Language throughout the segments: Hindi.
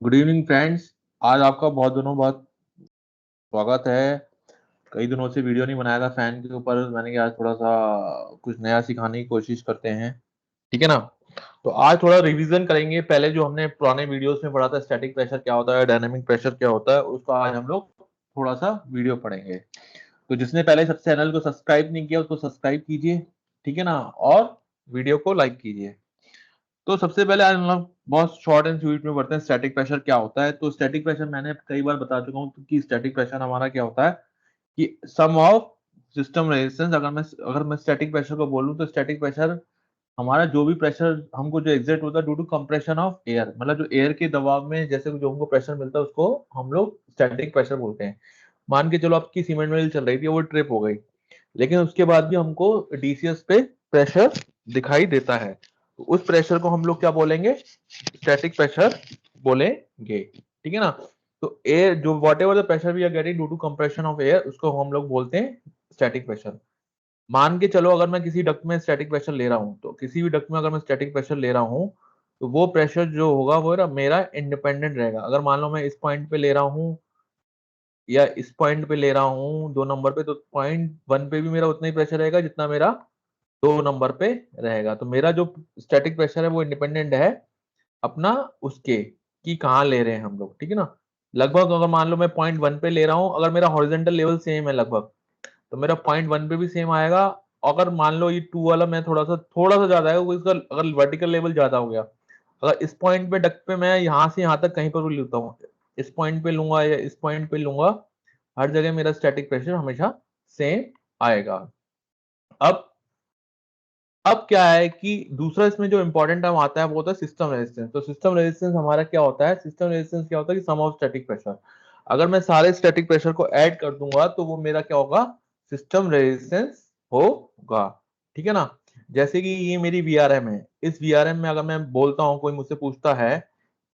Good evening friends. आज आपका बहुत दिनों बाद स्वागत है। कई दिनों से वीडियो नहीं बनाया था फैन के ऊपर। मैंने कहा आज थोड़ा सा कुछ नया सिखाने की कोशिश करते हैं, ठीक है ना। तो आज थोड़ा रिवीजन करेंगे। पहले जो हमने पुराने वीडियोस में पढ़ा था स्टैटिक प्रेशर क्या होता है, डायनेमिक प्रेशर क्या होता है, उसका आज हम लोग थोड़ा सा वीडियो पढ़ेंगे। तो जिसने पहले सब चैनल को सब्सक्राइब नहीं किया उसको सब्सक्राइब कीजिए, ठीक है ना, और वीडियो को लाइक कीजिए। तो सबसे पहले आज हम लोग बहुत शॉर्ट एंड स्वीट में पढ़ते हैं स्टैटिक प्रेशर क्या होता है। तो स्टैटिक प्रेशर मैंने कई बार बता चुका हूँ कि स्टैटिक प्रेशर हमारा क्या होता है कि सम ऑफ सिस्टम रेजिस्टेंस। अगर मैं स्टैटिक प्रेशर को बोलूं तो स्टैटिक प्रेशर हमारा जो भी प्रेशर हमको जो एग्जर्ट होता है due to compression of air, मतलब जो एयर के दबाव में जैसे जो हमको प्रेशर मिलता है उसको हम लोग स्टैटिक प्रेशर बोलते हैं। मान के चलो आपकी सीमेंट मिल चल रही थी, वो ट्रिप हो गई, लेकिन उसके बाद भी हमको डीसीएस पे प्रेशर दिखाई देता है, तो उस प्रेशर को हम लोग क्या बोलेंगे, स्टैटिक प्रेशर बोलेंगे, ठीक है ना। तो एयर जो whatever the pressure we are getting due to compression of air उसको हम लोग बोलते हैं स्टैटिक प्रेशर। मान के चलो अगर मैं किसी डक्ट में स्टैटिक प्रेशर ले रहा हूं, तो किसी भी डक्ट में अगर मैं स्टैटिक प्रेशर ले रहा हूं तो वो प्रेशर जो होगा वो मेरा इंडिपेंडेंट रहेगा। अगर मान लो मैं इस पॉइंट पे ले रहा हूं या इस पॉइंट पे ले रहा हूँ 2 नंबर पे, तो पॉइंट 1 पे भी मेरा उतना ही प्रेशर रहेगा जितना मेरा 2 नंबर पे रहेगा। तो मेरा जो स्टैटिक प्रेशर है वो इंडिपेंडेंट है अपना उसके कि कहाँ ले रहे हैं हम लोग, ठीक है ना। लगभग अगर मान लो मैं पॉइंट 1 पे ले रहा हूँ, अगर मेरा हॉरिजेंटल लेवल सेम है लगभग, तो मेरा पॉइंट 1 पे भी सेम आएगा। अगर मान लो ये 2 वाला मैं थोड़ा सा ज्यादा है, इसका अगर वर्टिकल लेवल ज्यादा हो गया, अगर इस पॉइंट पे डक पे मैं यहाँ से यहाँ तक कहीं पर भी लेता हूँ, इस पॉइंट पे लूंगा या इस पॉइंट पे लूंगा, हर जगह मेरा स्टैटिक प्रेशर हमेशा सेम आएगा। अब अब क्या है कि दूसरा इसमें जो इंपॉर्टेंट टर्म आता है वो होता है सिस्टम रेजिस्टेंस। तो सिस्टम रेजिस्टेंस हमारा क्या होता है, सिस्टम रेजिस्टेंस क्या होता है कि सम ऑफ स्टैटिक प्रेशर। अगर मैं सारे स्टैटिक प्रेशर को ऐड कर दूंगा तो वो मेरा क्या होगा, सिस्टम रेजिस्टेंस होगा, ठीक है ना। जैसे कि ये मेरी वीआरएम है, इस वीआरएम में अगर मैं बोलता हूँ, कोई मुझसे पूछता है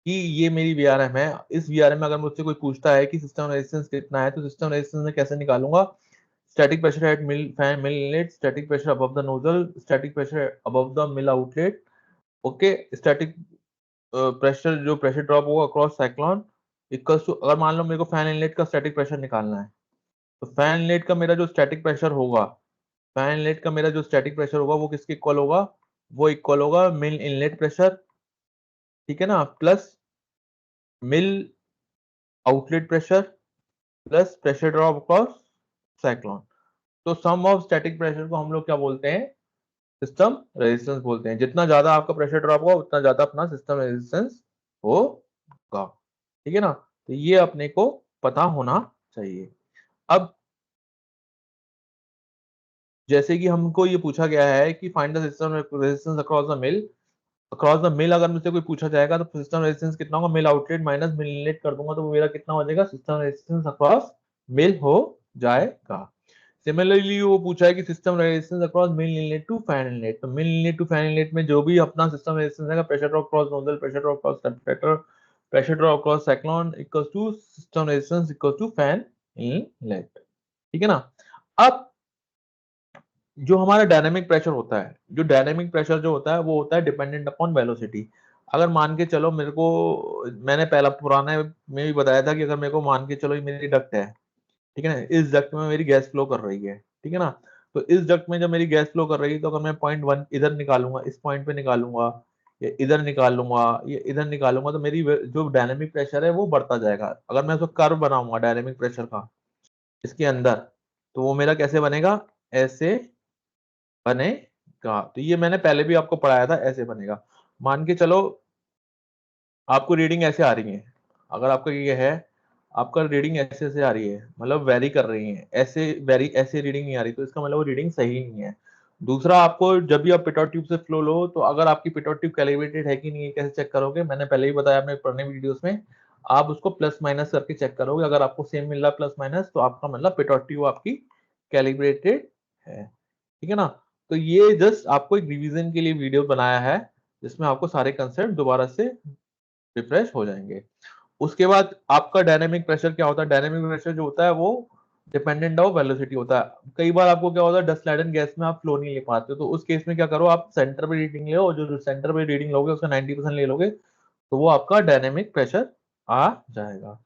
कि ये मेरी वीआरएम है, इस वीआरएम में अगर मुझसे कोई पूछता है कि सिस्टम रेजिस्टेंस कितना है, तो सिस्टम रेजिस्टेंस में कैसे निकालूंगा, static pressure at mill inlet, static pressure above the nozzle, static pressure above the mill outlet, okay. Static pressure जो प्रेशर ड्रॉप होगा अक्रॉस साइक्लोन इक्वल्स टू, अगर मान लो मेरे को फैन इनलेट का स्टैटिक प्रेशर निकालना है, तो फैन इनलेट का मेरा जो स्टैटिक प्रेशर होगा, फैन इनलेट का मेरा जो स्टैटिक प्रेशर होगा वो किसके इक्वल होगा, वो इक्वल होगा मिल इनलेट प्रेशर, ठीक है ना, plus mill outlet pressure plus pressure drop across cyclone. तो सम ऑफ स्टैटिक प्रेशर को हम लोग क्या बोलते हैं, सिस्टम रेजिस्टेंस बोलते हैं। जितना ज्यादा आपका प्रेशर ड्रॉप होगा उतना ज्यादा अपना सिस्टम रेजिस्टेंस होगा, ठीक है ना। तो ये अपने को पता होना चाहिए। अब जैसे कि हमको ये पूछा गया है कि find the system resistance across the mill, across the mill अगर मुझसे कोई पूछा जाएगा तो सिस्टम रेजिस्टेंस कितना होगा, मिल आउटलेट माइनस मिल इनलेट कर दूंगा तो वो मेरा कितना हो जाएगा, सिस्टम रेजिस्टेंस अक्रॉस मिल हो जाएगा। सिमिलरली वो पूछा है कि system resistance across mill inlet to fan inlet, तो mill inlet to fan inlet में जो भी अपना सिस्टम रेजिस्टेंस है, pressure drop cross nozzle, pressure drop cross separator, pressure drop cross cyclone equals to system resistance equals to fan inlet, ठीक है ना। अब जो हमारा डायनेमिक प्रेशर होता है, जो डायनेमिक प्रेशर जो होता है वो होता है डिपेंडेंट अपॉन वेलोसिटी। अगर मान के चलो मेरे को, मैंने पहला पुराने में भी बताया था कि अगर मेरे को मान के चलो ये मेरी डक्ट है, ठीक है ना, इस डक्ट में मेरी गैस फ्लो कर रही है, ठीक है ना। तो इस डक्ट में जब मेरी गैस फ्लो कर रही है, तो अगर मैं पॉइंट 1 इधर निकालूंगा, इस पॉइंट पे निकालूंगा, या इधर निकालूंगा या इधर निकालूंगा, तो मेरी जो डायनेमिक प्रेशर है वो बढ़ता जाएगा। अगर मैं उसको कर्व बनाऊंगा डायनेमिक प्रेशर का इसके अंदर, तो वो मेरा कैसे बनेगा, ऐसे बनेगा। तो ये मैंने पहले भी आपको पढ़ाया था, ऐसे बनेगा। मान के चलो आपको रीडिंग ऐसे आ रही है, अगर आपका ये है, आपका रीडिंग ऐसे से आ रही है, मतलब वेरी कर रही है, ऐसे रीडिंग नहीं आ रही, तो इसका मतलब वो रीडिंग सही नहीं है। दूसरा, आपको जब भी आप पिटोट ट्यूब से फ्लो लो, तो अगर आपकी पिटोट ट्यूब कैलिब्रेटेड है कि नहीं है, कैसे चेक करोगे, मैंने पहले ही बताया अपने पुराने वीडियोस में, आप उसको प्लस माइनस करके चेक करोगे। अगर आपको सेम मिल रहा है प्लस माइनस, तो आपका मतलब पिटोट ट्यूब आपकी कैलिब्रेटेड है, ठीक है ना। तो ये जस्ट आपको एक रिवीजन के लिए वीडियो बनाया है, जिसमें आपको सारे कंसेप्ट दोबारा से रिफ्रेश हो जाएंगे। उसके बाद आपका डायनेमिक प्रेशर क्या होता है, डायनेमिक प्रेशर जो होता है वो डिपेंडेंट ऑफ वेलोसिटी होता है। कई बार आपको क्या होता है, डस्ट लाइडन गैस में आप फ्लो नहीं ले पाते, तो उस केस में क्या करो, आप सेंटर पे रीडिंग लो, जो सेंटर पे रीडिंग लोगे उसका 90% ले लोगे, तो वो आपका डायनेमिक प्रेशर आ जाएगा।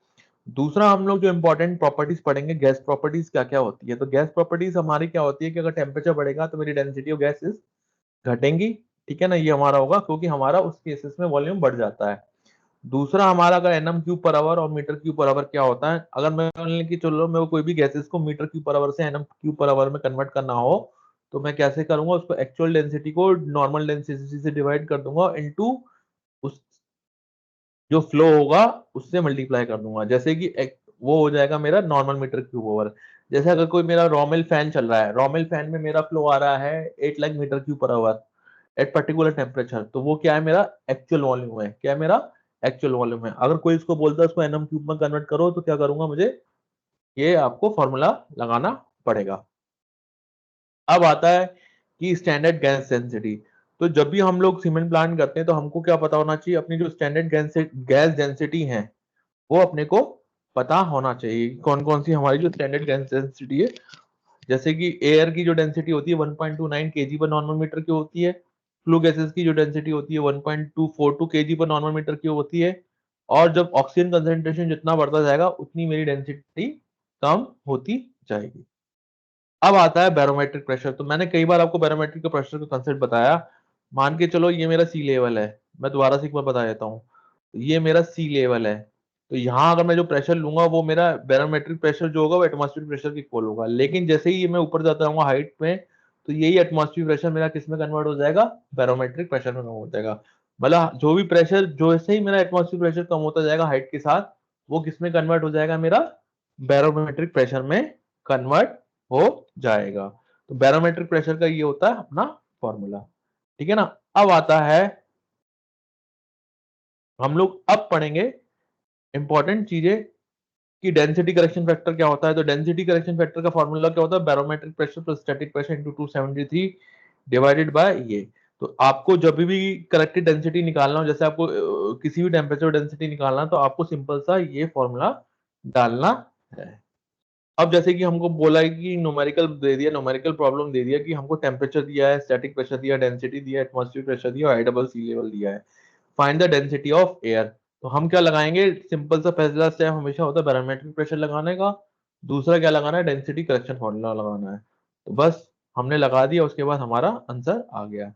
दूसरा हम लोग जो इंपॉर्टेंट प्रॉपर्टीज पढ़ेंगे, गैस प्रॉपर्टीज क्या क्या होती है। तो गैस प्रॉपर्टीज हमारी क्या होती है कि अगर टेम्परेचर बढ़ेगा तो मेरी डेंसिटी ऑफ गैस घटेंगी, ठीक है ना, ये हमारा होगा क्योंकि हमारा उस केसेस में वॉल्यूम बढ़ जाता है। दूसरा हमारा अगर एनएम क्यूब पर आवर और मीटर क्यूब पर आवर क्या होता है, अगर मैं मान लें कि चलो मेरे को कोई भी गैसेस को मीटर क्यूब पर आवर से एनएम क्यूब पर आवर में कन्वर्ट करना हो, तो मैं कैसे करूंगा, उसको एक्चुअल डेंसिटी को नॉर्मल डेंसिटी से डिवाइड कर दूंगा इनटू उस जो फ्लो होगा उससे मल्टीप्लाई कर दूंगा। जैसे कि वो हो जाएगा मेरा नॉर्मल मीटर क्यूब ओवर। जैसे अगर कोई मेरा रॉमिल फैन चल रहा है, रॉमिल फैन में मेरा फ्लो आ रहा है 8 lakh metre cube per hour at particular temperature, तो वो क्या है, मेरा एक्चुअल वॉल्यूम है। क्या है, मेरा एक्चुअल वॉल्यूम है। अगर कोई इसको बोलता है उसको एनएम क्यूब में कन्वर्ट करो, तो क्या करूंगा, मुझे ये आपको फॉर्मूला लगाना पड़ेगा। अब आता है कि स्टैंडर्ड गैस डेंसिटी। तो जब भी हम लोग सीमेंट प्लांट करते हैं तो हमको क्या पता होना चाहिए, अपनी जो स्टैंडर्ड गैस डेंसिटी है वो अपने को पता होना चाहिए। कौन कौन सी हमारी जो स्टैंडर्ड गैस डेंसिटी है, जैसे कि एयर की जो डेंसिटी होती है 1.29 केजी पर नॉर्मल मीटर की होती है। फ्लू गैसेस की जो डेंसिटी होती है 1.242 केजी पर नॉर्मल मीटर की होती है। और जब ऑक्सीजन कंसेंट्रेशन जितना बढ़ता जाएगा उतनी मेरी डेंसिटी कम होती जाएगी। अब आता है बैरोमेट्रिक प्रेशर। तो मैंने कई बार आपको बैरोमेट्रिक का प्रेशर का कंसेप्ट बताया। मान के चलो ये मेरा सी लेवल है, मैं दोबारा से एक बार बता देता हूँ। ये मेरा सी लेवल है, तो यहाँ अगर मैं जो प्रेशर लूंगा वो मेरा बैरोमेट्रिक प्रेशर जो होगा वो एटमॉस्फेरिक प्रेशर के इक्वल होगा। लेकिन जैसे ही मैं ऊपर जाता हूँ हाइट में, तो यही एटमॉस्फेरिक प्रेशर मेरा किस में कन्वर्ट हो जाएगा, बैरोमेट्रिक प्रेशर में कन्वर्ट हो जाएगा। मतलब जो भी प्रेशर, जैसे ही मेरा एटमॉस्फेरिक प्रेशर कम होता जाएगा हाइट के साथ, वो किस में कन्वर्ट हो जाएगा, मेरा बैरोमेट्रिक प्रेशर में कन्वर्ट हो जाएगा। तो बैरोमेट्रिक प्रेशर का ये होता है अपना फॉर्मूला, ठीक है ना। अब आता है, हम लोग अब पढ़ेंगे इंपॉर्टेंट चीजें कि डेंसिटी करेक्शन फैक्टर क्या होता है। तो डेंसिटी करेक्शन फैक्टर का फॉर्मूला क्या होता है, barometric pressure plus static pressure into 273 divided by ये। तो आपको जब भी करेक्टेड डेंसिटी निकालना हो, जैसे आपको किसी भी टेम्परेचर डेंसिटी निकालना, तो आपको सिंपल सा ये फॉर्मूला डालना है। अब जैसे कि हमको बोला है कि न्यूमेरिकल दे दिया, न्यूमेरिकल प्रॉब्लम दे दिया कि हमको टेम्परेचर दिया है, स्टैटिक प्रेशर दिया, डेंसिटी दिया, एटमॉस्फेरिक प्रेशर दिया और हाई डबल सी लेवल दिया है। Find the density of air. तो हम क्या लगाएंगे, सिंपल सा पहला स्टेप हमेशा होता है बैरोमेट्रिक प्रेशर लगाने का। दूसरा क्या लगाना है, डेंसिटी करेक्शन फॉर्मूला लगाना है। तो बस हमने लगा दिया, उसके बाद हमारा आंसर आ गया।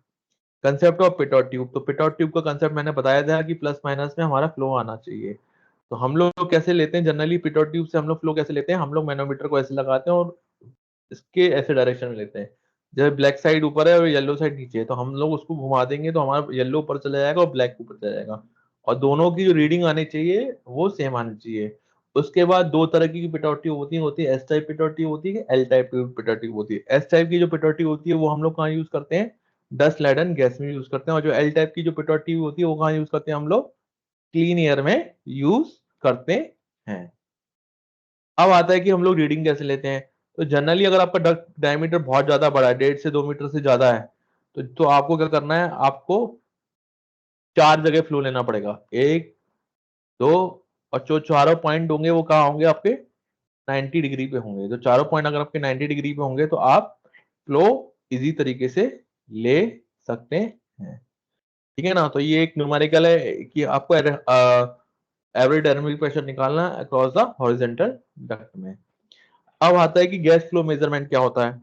Concept of Pitot tube. तो पिटोट ट्यूब का कंसेप्ट मैंने बताया था कि प्लस माइनस में हमारा फ्लो आना चाहिए। तो हम लोग कैसे लेते हैं जनरली, पिटोट ट्यूब से हम लोग फ्लो कैसे लेते हैं, हम लोग मैनोमीटर को ऐसे लगाते हैं और इसके ऐसे डायरेक्शन में लेते हैं। जैसे ब्लैक साइड ऊपर है और येलो साइड नीचे है, तो हम लोग उसको घुमा देंगे तो हमारा येलो ऊपर चला जाएगा और ब्लैक ऊपर चला जाएगा। और दोनों की जो रीडिंग आनी चाहिए वो सेम आनी चाहिए। उसके बाद दो तरह की पिटोटी होती है एस टाइप पिटोटी होती है, एल टाइप पिटोटी होती है। एस टाइप की जो पिटोटी होती है वो हम लोग कहाँ यूज करते हैं, डस्ट लैडन गैस में यूज करते हैं। और जो एल टाइप की जो पिटोटी होती है वो कहाँ यूज करते हैं, हम लोग क्लीन एयर में यूज करते हैं। अब आता है कि हम लोग रीडिंग कैसे लेते हैं। तो जनरली अगर आपका डक्ट डायमीटर बहुत ज्यादा बड़ा है, 1.5 से 2 मीटर से ज्यादा है, तो आपको क्या करना है, आपको 4 जगह फ्लो लेना पड़ेगा, एक, दो, और जो चारों पॉइंट होंगे वो कहाँ होंगे, आपके 90 डिग्री पे होंगे। तो चारों पॉइंट अगर आपके 90 डिग्री पे होंगे तो आप फ्लो इजी तरीके से ले सकते हैं, ठीक है ना। तो ये एक न्यूमेरिकल है कि आपको एवरेज डायनामिक प्रेशर निकालना अक्रॉस द हॉरिजॉन्टल डक्ट में। अब आता है कि गैस फ्लो मेजरमेंट क्या होता है,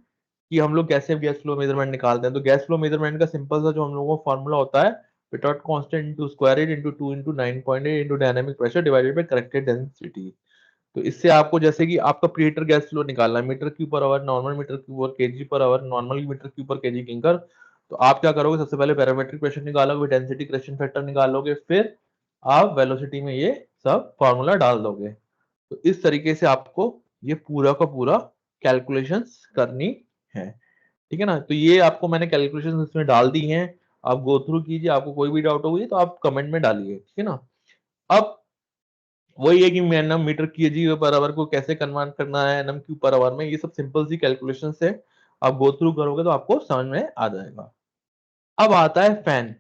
कि हम लोग कैसे गैस फ्लो मेजरमेंट निकालते हैं। तो गैस फ्लो मेजरमेंट का सिंपल सा जो हम लोगों का फॉर्मूला होता है, pitot constant into square root into 2 into 9.8 into dynamic pressure divided by corrected density. तो इससे आपको जैसे कि आपका प्रीहीटर गैस फ्लो निकालना है, metre cube per hour normal, metre cube per KG per hour normal, metre cube per KG clinker. तो आप क्या करोगे, सबसे पहले बैरोमेट्रिक प्रेशर निकालोगे, डेंसिटी करेक्शन फैक्टर निकालोगे, फिर आप वेलोसिटी में ये सब फॉर्मूला डाल दोगे। तो इस तरीके से आपको ये पूरा का पूरा कैलकुलेशंस करनी है, ठीक है ना। तो ये आपको मैंने कैलकुलेशंस इसमें डाल दी हैं, आप गो थ्रू कीजिए। आपको कोई भी डाउट होगी तो आप कमेंट में डालिए, ठीक है ना। अब वही है कि NM metre KG per hour को कैसे कन्वर्ट करना है एनएम क्यूब पर आवर में, ये सब सिंपल सी कैलकुलेशन है। आप गो थ्रू करोगे तो आपको समझ में आ जाएगा। अब आता है फैन।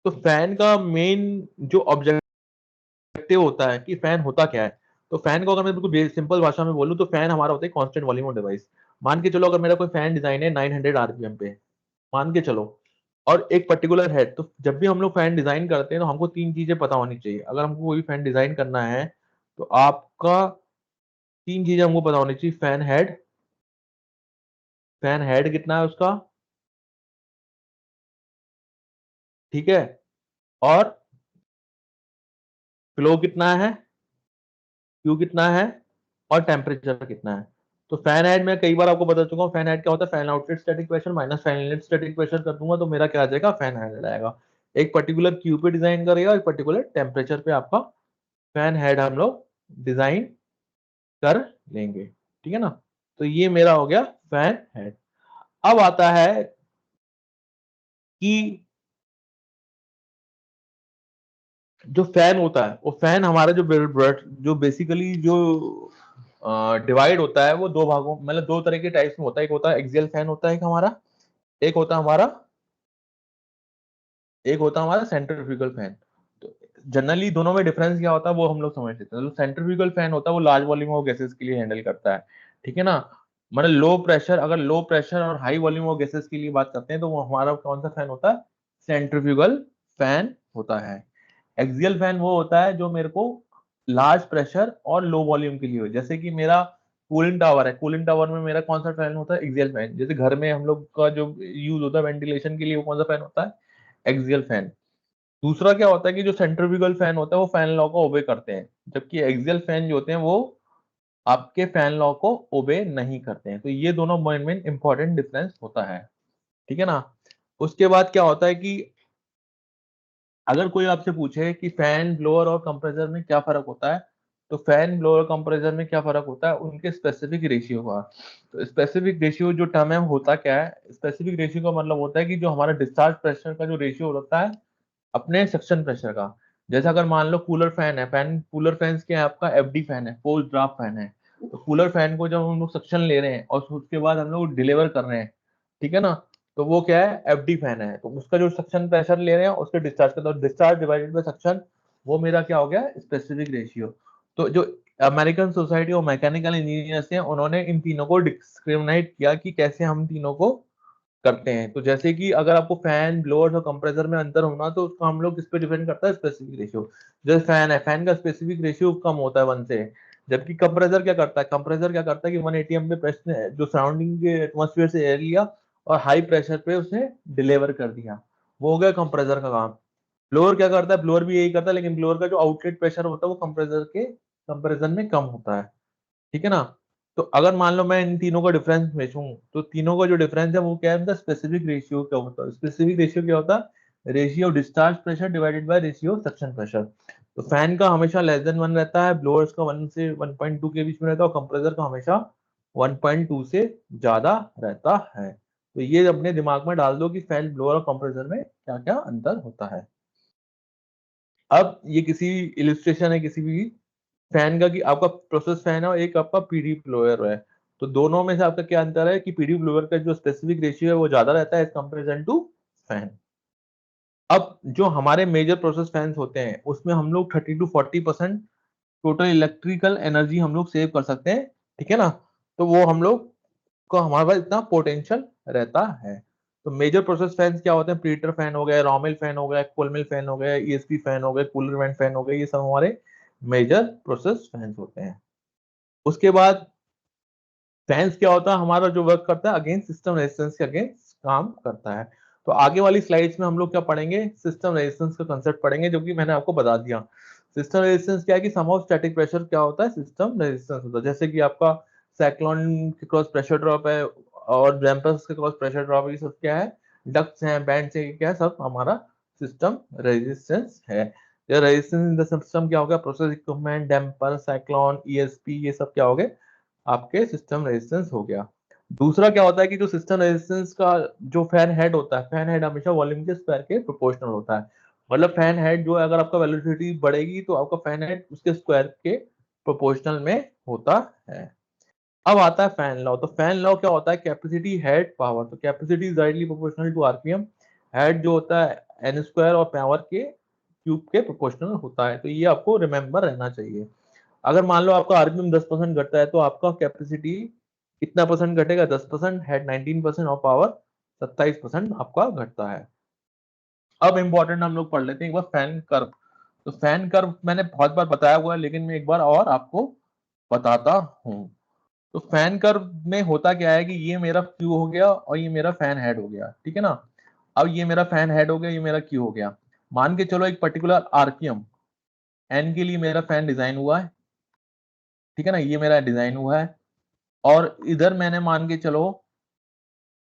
तो फैन का मेन जो ऑब्जेक्टिव होता है कि फैन होता क्या है। तो फैन को अगर मैं बिल्कुल सिंपल भाषा में बोलूं तो फैन हमारा होता है कांस्टेंट वॉल्यूम ऑफ डिवाइस। मान के चलो अगर मेरा कोई फैन डिजाइन है 900 आरपीएम पे, मान के चलो, और एक पर्टिकुलर हेड। तो जब भी हम लोग फैन डिजाइन करते हैं तो हमको 3 चीजें पता होनी चाहिए। अगर हमको कोई फैन डिजाइन करना है तो आपका 3 चीजें हमको पता होनी चाहिए। फैन हेड कितना है उसका, ठीक है, और फ्लो कितना है, क्यू कितना है, और टेम्परेचर कितना है। तो फैन हेड में कई बार आपको बता चुका हूँ, फैन हेड क्या होता है, fan outlet static pressure minus fan inlet static pressure कर दूंगा तो मेरा क्या आ जाएगा, फैन हेड आएगा। एक पर्टिकुलर क्यू पे डिजाइन करेगा, एक पर्टिकुलर टेम्परेचर पे आपका फैन हेड हम लोग डिजाइन कर लेंगे, ठीक है ना। तो ये मेरा हो गया फैन हेड। अब आता है कि जो फैन होता है वो फैन हमारा जो बेसिकली जो डिवाइड होता है वो दो भागों, मतलब दो तरह के टाइप्स में होता है। एक होता है एक्सियल फैन होता है एक हमारा, एक होता है हमारा एक होता है हमारा सेंट्रीफ्यूगल फैन। तो जनरली दोनों में डिफरेंस क्या होता है वो हम लोग समझ लेते हैं। तो सेंट्रीफ्यूगल फैन होता है वो लार्ज वॉल्यूम ऑफ गैसेस के लिए हैंडल करता है, ठीक है ना। मतलब लो प्रेशर, अगर लो प्रेशर और हाई वॉल्यूम ऑफ गैसेस के लिए बात करते हैं तो वो हमारा कौन सा फैन होता है, सेंट्रीफ्यूगल फैन होता है। एक्सियल फैन वो होता है जो मेरे को लार्ज प्रेशर और लो वॉल्यूम के लिए हो। जैसे कि मेरा कूलिंग टावर है, कूलिंग टावर में मेरा कौन सा फैन होता है, एक्सियल फैन। जैसे घर में हम लोग का जो यूज होता है वेंटिलेशन के लिए वो कौन सा फैन होता है, एक्सियल फैन। दूसरा क्या होता है कि जो सेंट्रीफ्यूगल फैन होता है वो फैन लॉ को ओबे करते हैं, जबकि एक्सियल फैन जो होते हैं वो आपके फैन लॉ को ओबे नहीं करते हैं। तो ये दोनों मेन मेन इंपॉर्टेंट डिफरेंस होता है, ठीक है ना। उसके बाद क्या होता है कि अगर कोई आपसे पूछे कि फैन ब्लोअर और कंप्रेसर में क्या फर्क होता है, तो फैन ब्लोअर कंप्रेसर में क्या फर्क होता है, उनके स्पेसिफिक रेशियो का। तो स्पेसिफिक रेशियो जो टर्म है होता क्या है, स्पेसिफिक रेशियो का मतलब होता है कि जो हमारा डिस्चार्ज प्रेशर का जो रेशियो होता है अपने सक्शन प्रेशर का। जैसे अगर मान लो कूलर फैन है, फैन कूलर फैन क्या है आपका, एफडी फैन है, फोर्स ड्राफ्ट फैन है। तो कूलर फैन को जब हम लोग सक्शन ले रहे हैं और उसके बाद हम लोग डिलीवर कर रहे हैं, ठीक है ना, तो वो क्या है, एफडी फैन है। तो उसका जो सक्शन प्रेशर ले रहे हैं उसके डिस्चार्ज का, तो डिस्चार्ज डिवाइडेड बाय सक्शन, वो मेरा क्या हो गया, स्पेसिफिक रेशियो। तो जो American society of mechanical engineers हैं उन्होंने इन तीनों को डिस्क्रिमिनेट किया कि कैसे हम तीनों को करते हैं। तो जैसे कि अगर आपको फैन ब्लोअर्स और कंप्रेसर में अंतर होना तो उसका हम लोग किस पे डिपेंड करता है, स्पेसिफिक रेशियो। जैसे फैन है, फैन का स्पेसिफिक रेशियो कम होता है 1 से, जबकि कंप्रेसर क्या करता है, कंप्रेसर क्या करता है कि 1 एटीएम पे प्रेशर जो सराउंडिंग के एटमोस्फेयर से एयर लिया और हाई प्रेशर पे उसे डिलीवर कर दिया, वो हो गया कंप्रेसर का काम। ब्लोअर क्या करता है, ब्लोअर भी यही करता है, लेकिन ब्लोअर का जो आउटलेट प्रेशर होता है वो कंप्रेसर के कंपेरिजन में कम होता है, ठीक है ना। तो अगर मान लो मैं इन तीनों का डिफरेंस पूछूं तो तीनों का जो डिफरेंस है वो क्या है, उनका स्पेसिफिक रेशियो क्या होता है। स्पेसिफिक रेशियो क्या होता है, ratio discharge pressure divided bye ratio suction pressure. तो फैन का हमेशा लेस देन 1 रहता है, ब्लोअर्स का 1 से 1.2 के बीच में रहता है, और कंप्रेसर का हमेशा 1.2 से ज्यादा रहता है। तो ये अपने दिमाग में डाल दो कि फैन ब्लोअर और कंप्रेसर में क्या क्या अंतर होता है। अब ये किसी इलिस्ट्रेशन है किसी भी फैन का कि आपका प्रोसेस फैन है और एक आपका पीडी ब्लोअर है। तो दोनों में से आपका क्या अंतर है कि पीडी ब्लोअर का जो स्पेसिफिक रेशियो है वो ज्यादा रहता है एज कंपेरिजन टू फैन। अब जो हमारे मेजर प्रोसेस फैंस होते हैं उसमें हम लोग 30 to 40% टोटल इलेक्ट्रिकल एनर्जी हम लोग सेव कर सकते हैं, ठीक है ना। तो वो हम लोग को हमारे पास इतना पोटेंशियल रहता है। तो मेजर प्रोसेस फैंस क्या होते हैं, प्रीटर फैन हो गया, रॉमिल फैन हो गया, कोलमिल फैन हो गया, ईएसपी फैन हो गया, कूलर वेंट फैन हो गया, ये सब हमारे मेजर प्रोसेस फैंस होते हैं। उसके बाद फैंस क्या होता है, हमारा जो वर्क करता है अगेंस्ट सिस्टम रेजिस्टेंस के अगेंस्ट काम करता है। तो आगे वाली स्लाइड्स में हम लोग क्या पढ़ेंगे, सिस्टम रेजिस्टेंस का कंसेप्ट पढ़ेंगे, जो कि मैंने आपको बता दिया। सिस्टम रेजिस्टेंस क्या है कि सम ऑफ स्टैटिक प्रेशर क्या होता है, सिस्टम रेजिस्टेंस होता है। जैसे कि आपका साइक्लोन के क्रॉस प्रेशर ड्रॉप है और डैम्पर्स के क्रॉस प्रेशर ड्रॉप, ये सब क्या है, डक्ट्स हैं, बैंड्स हैं, क्या है, सब हमारा सिस्टम रेजिस्टेंस है। ये रेजिस्टेंस इन द सिस्टम क्या हो गया, process equipment, damper, cyclone, ESP, ये सब क्या हो गए आपके सिस्टम रेजिस्टेंस हो गया। दूसरा क्या होता है कि जो सिस्टम रेजिस्टेंस का जो फैन हेड होता है, फैन हेड हमेशा वॉल्यूम के स्क्वायर के प्रोपोर्शनल होता है। मतलब फैन हेड जो है, अगर आपका वेलोसिटी बढ़ेगी तो आपका फैन हेड उसके स्क्वायर के प्रोपोर्शनल में होता है। अब आता है फैन लॉ। तो फैन लॉ क्या होता है, कैपेसिटी हेड पावर। तो capacity is directly proportional to RPM. Head जो होता है एन स्क्वायर और पावर के क्यूब के प्रोपोर्शनल होता है। तो ये आपको रिमेंबर रहना चाहिए। अगर मान लो आपका आरपीएम 10% घटता है तो आपका कैपेसिटी कितना परसेंट घटेगा, 10%, हेड 19% और पावर 27% आपका घटता है। अब इम्पोर्टेंट हम लोग पढ़ लेते हैं एक बार फैन कर्व। तो फैन कर्व मैंने बहुत बार बताया हुआ है, लेकिन मैं एक बार और आपको बताता हूँ। तो फैन कर्व में होता क्या है कि ये मेरा क्यू हो गया और ये मेरा फैन हेड हो गया, ठीक है ना। अब ये मेरा फैन हेड हो गया, ये मेरा क्यू हो गया। मान के चलो एक पर्टिकुलर आरपीएम एन के लिए मेरा फैन डिजाइन हुआ है, ठीक है ना, ये मेरा डिजाइन हुआ है। और इधर मैंने मान के चलो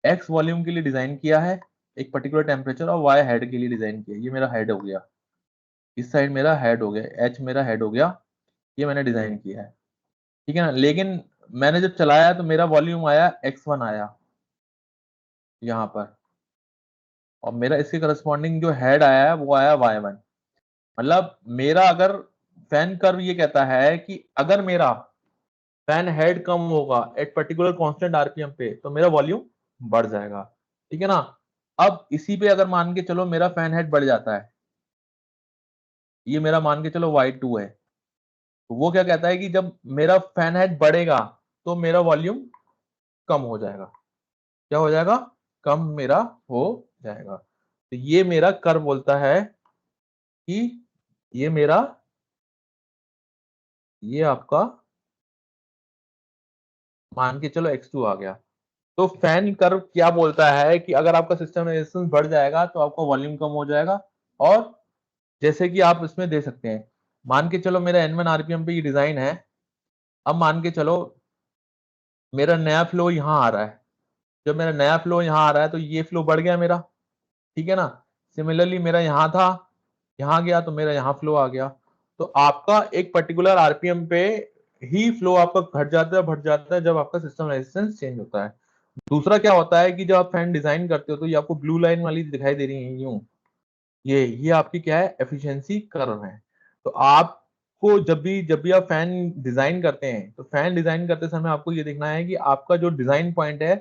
एक्स वॉल्यूम के लिए डिजाइन किया है एक पर्टिकुलर टेम्परेचर, और वाई हेड के लिए डिजाइन किया, ये मेरा हेड हो गया, इस साइड मेरा हेड हो गया, एच मेरा हेड हो गया, ये मैंने डिजाइन किया है, ठीक है ना। लेकिन मैंने जब चलाया तो मेरा वॉल्यूम आया x1 आया यहाँ पर, और मेरा इसके करस्पॉन्डिंग जो हेड आया है वो आया y1। मतलब मेरा अगर फैन कर्व ये कहता है कि अगर मेरा फैन हेड कम होगा एट पर्टिकुलर कांस्टेंट आरपीएम पे तो मेरा वॉल्यूम बढ़ जाएगा, ठीक है ना। अब इसी पे अगर मान के चलो मेरा फैन हेड बढ़ जाता है, ये मेरा मान के चलो y2 है, तो वो क्या कहता है कि जब मेरा फैन हेड बढ़ेगा तो मेरा वॉल्यूम कम हो जाएगा। क्या हो जाएगा? कम मेरा हो जाएगा। तो ये मेरा कर्व बोलता है कि ये मेरा, ये आपका मान के चलो x2 आ गया। तो फैन कर्व क्या बोलता है कि अगर आपका सिस्टम रेजिस्टेंस बढ़ जाएगा तो आपका वॉल्यूम कम हो जाएगा। और जैसे कि आप इसमें दे सकते हैं, मान के चलो मेरा N1 आरपीएम पे ये डिजाइन है। अब मान के चलो मेरा नया फ्लो यहाँ आ रहा है, जब मेरा नया फ्लो यहाँ आ रहा है तो ये फ्लो बढ़ गया मेरा, ठीक है ना। सिमिलरली मेरा यहाँ था, यहाँ गया तो मेरा यहाँ फ्लो आ गया। तो आपका एक पर्टिकुलर आरपीएम पे ही फ्लो आपका घट जाता है, बढ़ जाता है जब आपका सिस्टम रेजिस्टेंस चेंज होता है। दूसरा क्या होता है कि जब आप फैन डिजाइन करते हो तो ये आपको ब्लू लाइन वाली दिखाई दे रही है यूं, ये आपकी क्या है, एफिशिएंसी कर्व है। तो आपको जब भी आप फैन डिजाइन करते हैं तो फैन डिजाइन करते समय आपको ये देखना है कि आपका जो डिजाइन पॉइंट है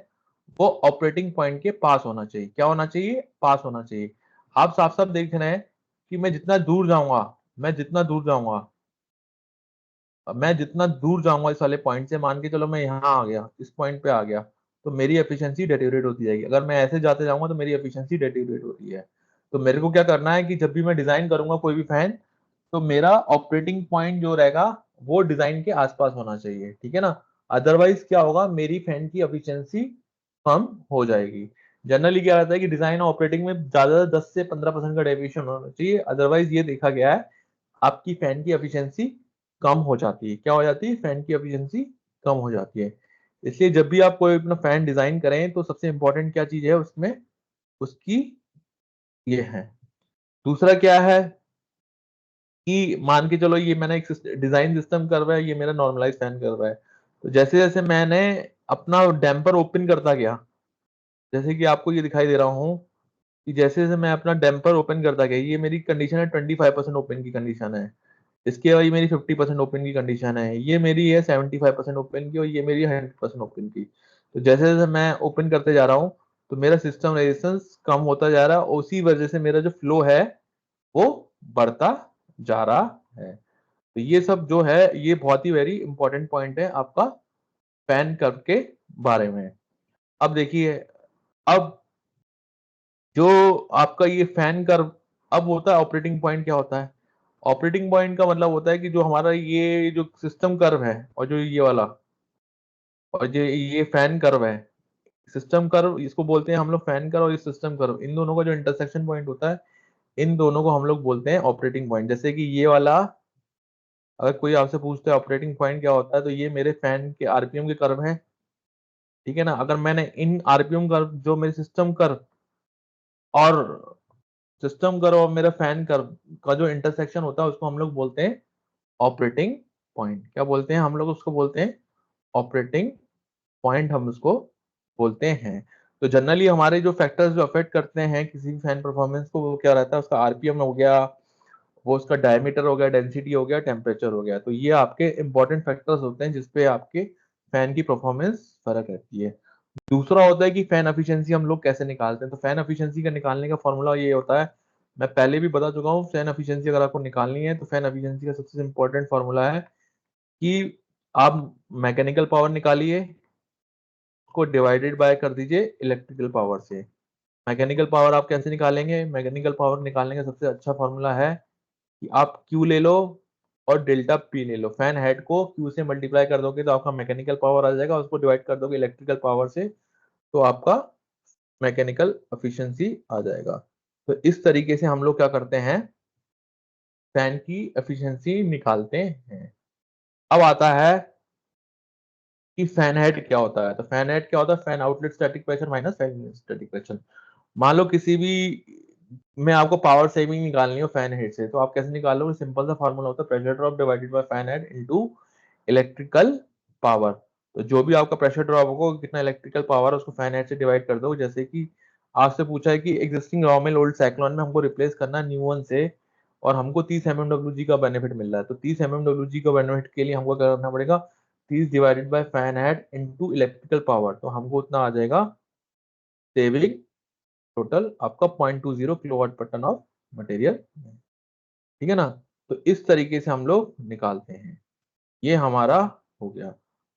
वो ऑपरेटिंग पॉइंट के पास होना चाहिए। क्या होना चाहिए? पास होना चाहिए। आप साफ साफ देख रहे हैं कि मैं जितना दूर जाऊंगा इस वाले पॉइंट से, मान के चलो मैं यहाँ आ गया, इस पॉइंट पे आ गया, तो मेरी एफिशिएंसी डेटेरियोरेट होती जाएगी। अगर मैं ऐसे जाते जाऊंगा तो मेरी एफिशिएंसी डेटेरियोरेट होती है। तो मेरे को क्या करना है कि जब भी मैं डिजाइन करूंगा कोई भी फैन, तो मेरा ऑपरेटिंग पॉइंट जो रहेगा वो डिजाइन के आसपास होना चाहिए, ठीक है ना। अदरवाइज क्या होगा, मेरी फैन की एफिशिएंसी कम हो जाएगी। जनरली क्या रहता है कि डिजाइन और ऑपरेटिंग में ज्यादा 10 से 15% का डेविएशन होना चाहिए, अदरवाइज ये देखा गया है आपकी फैन की एफिशिएंसी कम हो जाती है। क्या हो जाती है? फैन की एफिशिएंसी कम हो जाती है। इसलिए जब भी आप कोई अपना फैन डिजाइन करें तो सबसे इंपॉर्टेंट क्या चीज है उसमें, उसकी ये है। दूसरा क्या है कि मान के चलो ये मैंने एक डिजाइन सिस्टम कर रहा है, ये मेरा नॉर्मलाइज फैन कर रहा है। तो जैसे जैसे मैंने अपना डैम्पर ओपन करता गया, जैसे कि आपको ये दिखाई दे रहा हूँ कि जैसे जैसे मैं अपना डैम्पर ओपन करता गया, ये मेरी कंडीशन है 25% ओपन की कंडीशन है, इसके अलावा ये मेरी 50% ओपन की कंडीशन है, ये मेरी है 75% ओपन की, और ये मेरी 100% ओपन की। तो जैसे जैसे मैं ओपन करते जा रहा हूँ तो मेरा सिस्टम रेजिस्टेंस कम होता जा रहा है, और उसी वजह से मेरा जो फ्लो है वो बढ़ता जा रहा है। तो ये सब जो है ये बहुत ही वेरी इंपॉर्टेंट पॉइंट है आपका फैन कर्व के बारे में। अब देखिए, अब जो आपका ये फैन कर्व, अब होता है ऑपरेटिंग पॉइंट। क्या होता है ऑपरेटिंग पॉइंट? का मतलब होता है कि जो हमारा ये जो सिस्टम कर्व है और जो ये वाला और ये फैन कर्व है, सिस्टम कर्व इसको बोलते हैं हम लोग फैन कर्व, और ये सिस्टम कर्व, इन दोनों का जो इंटरसेक्शन पॉइंट होता है, इन दोनों को हम लोग बोलते हैं ऑपरेटिंग पॉइंट। जैसे कि ये वाला, अगर कोई आपसे पूछता है ऑपरेटिंग पॉइंट क्या होता है, तो ये मेरे फैन के आरपीएम के कर्व है, ठीक है ना। अगर मैंने इन आरपीएम कर्व जो मेरे सिस्टम कर्व और मेरा फैन कर्व का जो इंटरसेक्शन होता है उसको हम लोग बोलते हैं ऑपरेटिंग पॉइंट। क्या बोलते हैं हम लोग उसको? बोलते हैं ऑपरेटिंग पॉइंट, हम उसको बोलते हैं। तो जनरली हमारे जो फैक्टर्स जो अफेक्ट करते हैं किसी भी फैन परफॉर्मेंस को, वो क्या रहता है? उसका आरपीएम हो गया, वो उसका डायमीटर हो गया, डेंसिटी हो गया, टेम्परेचर हो गया। तो ये आपके इंपॉर्टेंट फैक्टर्स होते हैं जिसपे आपके फैन की परफॉर्मेंस फर्क रहती है। दूसरा होता है कि फैन एफिशिएंसी हम लोग कैसे निकालते हैं। तो फैन एफिशिएंसी का निकालने का फॉर्मूला ये होता है, मैं पहले भी बता चुका हूँ। फैन एफिशिएंसी अगर आपको निकालनी है तो फैन एफिशिएंसी का सबसे इंपॉर्टेंट फॉर्मूला है कि आप मैकेनिकल पावर निकालिए, को डिवाइडेड बाय कर दीजिए इलेक्ट्रिकल पावर से। मैकेनिकल पावर आप कैसे निकालेंगे? मैकेनिकल पावर निकालने का सबसे अच्छा फॉर्मूला है कि आप Q ले लो और डेल्टा P ले लो। फैन हेड को Q से मल्टीप्लाई कर दोगे तो आपका मैकेनिकल पावर आ जाएगा, उसको डिवाइड कर दोगे इलेक्ट्रिकल पावर से तो आपका मैकेनिकल एफिशिएंसी आ जाएगा। तो इस तरीके से हम लोग क्या करते हैं, फैन की एफिशिएंसी निकालते हैं। अब आता है कि फैन हेड क्या होता है। तो फैन हेड क्या होता है? Fan outlet static pressure minus fan static pressure. मान लो किसी भी में आपको पावर सेविंग निकालनी हो फैन हेड से, तो आप कैसे निकालोगे? सिंपल सा फॉर्मूला होता है pressure drop divided by fan head into electrical power. तो जो भी आपका प्रेशर ड्रॉप होगा, कितना इलेक्ट्रिकल पावर उसको फैन हेड से डिवाइड कर दो। जैसे कि आपसे पूछा है कि एग्जिस्टिंग रॉ मिल ओल्ड साइक्लोन में हमको रिप्लेस करना है न्यू वन से, और हमको 30 एमएमडब्ल्यूजी का बेनिफिट मिल रहा है। तो 30 एमएमडब्ल्यूजी का बेनिफिट के लिए हमको क्या करना पड़ेगा? 30 divided by fan head into electrical power, तो हमको उतना आ जाएगा सेविंग टोटल आपका 0.20 किलोवाट पर टन ऑफ मटेरियल। ठीक है ना? तो इस तरीके से हम लोग निकालते हैं। ये हमारा हो गया।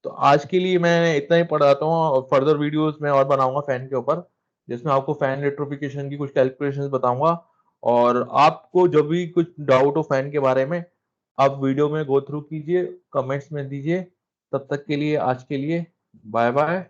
तो आज के लिए मैं इतना ही पढ़ाता हूँ, और फर्दर वीडियोस में और बनाऊंगा फैन के ऊपर, जिसमें आपको फैन रेट्रोफिकेशन की कुछ कैलकुलेशंस बताऊंगा। और आपको जब भी कुछ डाउट हो फैन के बारे में, आप वीडियो में गो थ्रू कीजिए, कमेंट्स में दीजिए। तब तक के लिए आज के लिए बाय बाय।